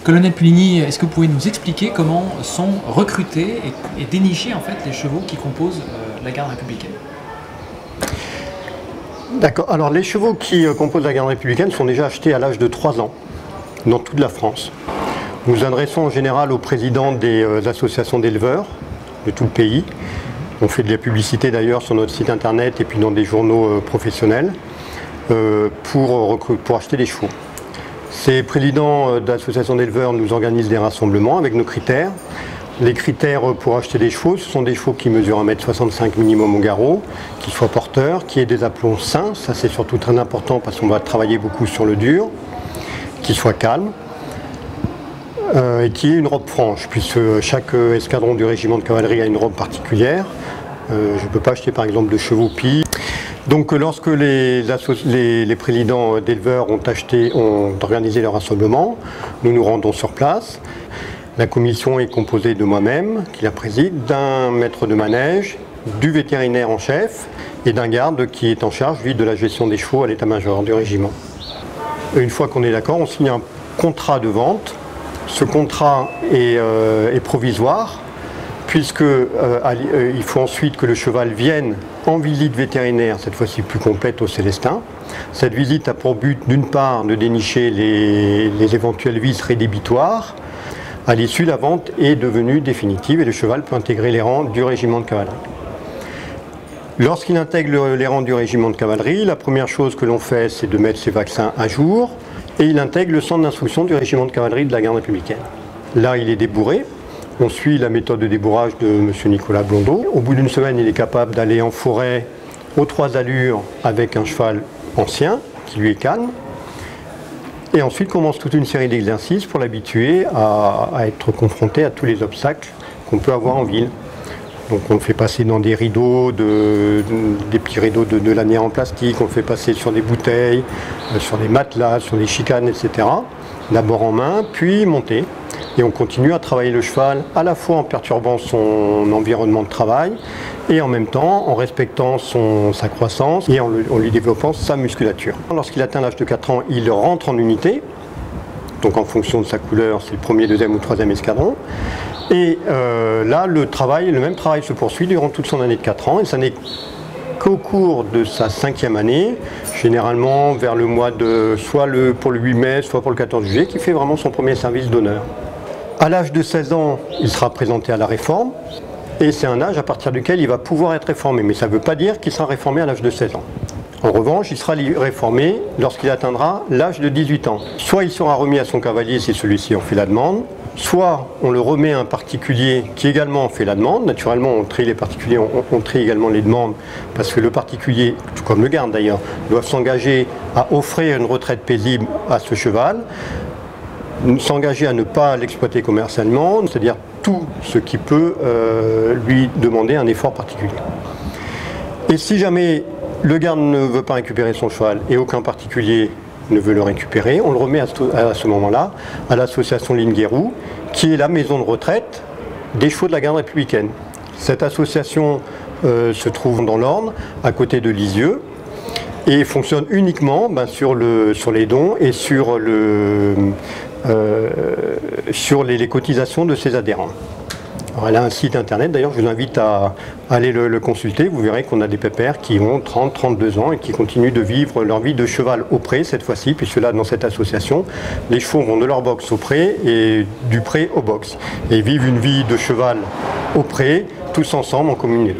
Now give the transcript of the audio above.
Colonel Puligny, est-ce que vous pouvez nous expliquer comment sont recrutés et dénichés en fait les chevaux qui composent la garde républicaine? D'accord. Alors les chevaux qui composent la garde républicaine sont déjà achetés à l'âge de 3 ans dans toute la France. Nous nous adressons en général aux présidents des associations d'éleveurs de tout le pays. On fait de la publicité d'ailleurs sur notre site internet et puis dans des journaux professionnels pour acheter des chevaux. Ces présidents d'associations d'éleveurs nous organisent des rassemblements avec nos critères. Les critères pour acheter des chevaux, ce sont des chevaux qui mesurent 1,65 m minimum au garrot, qui soient porteurs, qui aient des aplombs sains, ça c'est surtout très important parce qu'on va travailler beaucoup sur le dur, qui soient calmes, et qui aient une robe franche, puisque chaque escadron du régiment de cavalerie a une robe particulière. Je ne peux pas acheter par exemple de chevaux pis. Donc lorsque les présidents d'éleveurs ont organisé leur rassemblement, nous nous rendons sur place. La commission est composée de moi-même, qui la préside, d'un maître de manège, du vétérinaire en chef et d'un garde qui est en charge, lui, de la gestion des chevaux à l'état-major du régiment. Une fois qu'on est d'accord, on signe un contrat de vente. Ce contrat est provisoire, puisqu'il faut ensuite que le cheval vienne en visite vétérinaire, cette fois-ci plus complète au Célestin. Cette visite a pour but, d'une part, de dénicher les éventuels vices rédhibitoires. À l'issue, la vente est devenue définitive et le cheval peut intégrer les rangs du régiment de cavalerie. Lorsqu'il intègre les rangs du régiment de cavalerie, la première chose que l'on fait, c'est de mettre ses vaccins à jour et il intègre le centre d'instruction du régiment de cavalerie de la garde républicaine. Là, il est débourré. On suit la méthode de débourrage de M. Nicolas Blondeau. Au bout d'une semaine, il est capable d'aller en forêt aux 3 allures avec un cheval ancien qui lui est calme. Et ensuite commence toute une série d'exercices pour l'habituer à être confronté à tous les obstacles qu'on peut avoir en ville. Donc on le fait passer dans des rideaux, des petits rideaux de lanières en plastique, on le fait passer sur des bouteilles, sur des matelas, sur des chicanes, etc. D'abord en main, puis monter. Et on continue à travailler le cheval à la fois en perturbant son environnement de travail et en même temps en respectant sa croissance et en lui développant sa musculature. Lorsqu'il atteint l'âge de 4 ans, il rentre en unité. Donc en fonction de sa couleur, c'est le 1er, 2e ou 3e escadron. Et là, le même travail se poursuit durant toute son année de 4 ans. Et ça n'est qu'au cours de sa 5e année, généralement vers le mois de pour le 8 mai, soit pour le 14 juillet, qui fait vraiment son premier service d'honneur. À l'âge de 16 ans, il sera présenté à la réforme. Et c'est un âge à partir duquel il va pouvoir être réformé. Mais ça ne veut pas dire qu'il sera réformé à l'âge de 16 ans. En revanche, il sera réformé lorsqu'il atteindra l'âge de 18 ans. Soit il sera remis à son cavalier si celui-ci en fait la demande, soit on le remet à un particulier qui également en fait la demande. Naturellement, on trie les particuliers, on trie également les demandes, parce que le particulier, tout comme le garde d'ailleurs, doit s'engager à offrir une retraite paisible à ce cheval, s'engager à ne pas l'exploiter commercialement, c'est-à-dire tout ce qui peut lui demander un effort particulier. Et si jamais le garde ne veut pas récupérer son cheval et aucun particulier ne veut le récupérer, on le remet à ce moment-là à l'association Line-Guérou, qui est la maison de retraite des chevaux de la garde républicaine. Cette association se trouve dans l'Orne, à côté de Lisieux, et fonctionne uniquement sur les dons et sur les cotisations de ses adhérents. Alors, elle a un site internet, d'ailleurs je vous invite à aller le consulter, vous verrez qu'on a des pépères qui ont 30-32 ans et qui continuent de vivre leur vie de cheval au pré cette fois-ci, puisque là dans cette association, les chevaux vont de leur box au pré et du pré au box. Et ils vivent une vie de cheval au pré, tous ensemble en communauté.